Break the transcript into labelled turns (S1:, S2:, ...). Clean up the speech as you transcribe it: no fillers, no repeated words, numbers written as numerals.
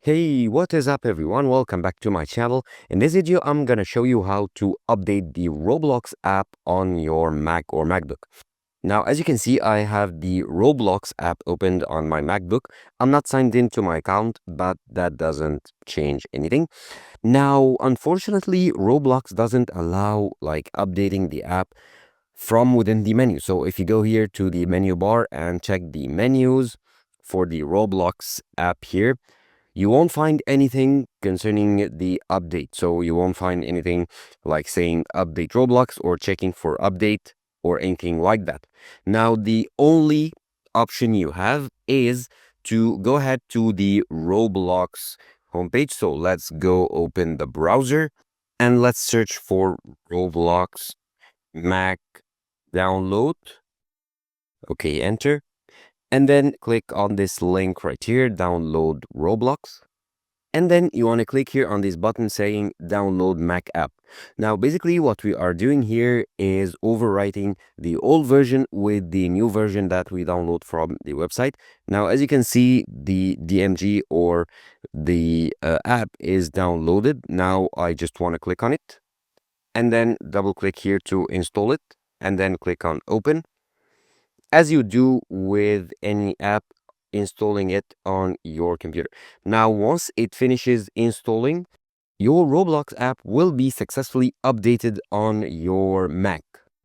S1: Hey, what is up everyone? Welcome back to my channel. In this video, I'm gonna show you how to update the Roblox app on your Mac or MacBook. Now, as you can see, I have the Roblox app opened on my MacBook. I'm not signed into my account, but that doesn't change anything. Now, unfortunately, Roblox doesn't allow like updating the app from within the menu. So if you go here to the menu bar and check the menus for the Roblox app here, you won't find anything concerning the update. So you won't find anything like saying update Roblox or checking for update or anything like that. Now, the only option you have is to go ahead to the Roblox homepage. So let's go open the browser and let's search for Roblox Mac download. Okay, enter. And then click on this link right here, download Roblox. And then you want to click here on this button saying download Mac app. Now, basically what we are doing here is overwriting the old version with the new version that we download from the website. Now, as you can see, the DMG or the app is downloaded. Now, I just want to click on it and then double click here to install it and then click on open. As you do with any app, installing it on your computer. Now, once it finishes installing, your Roblox app will be successfully updated on your Mac.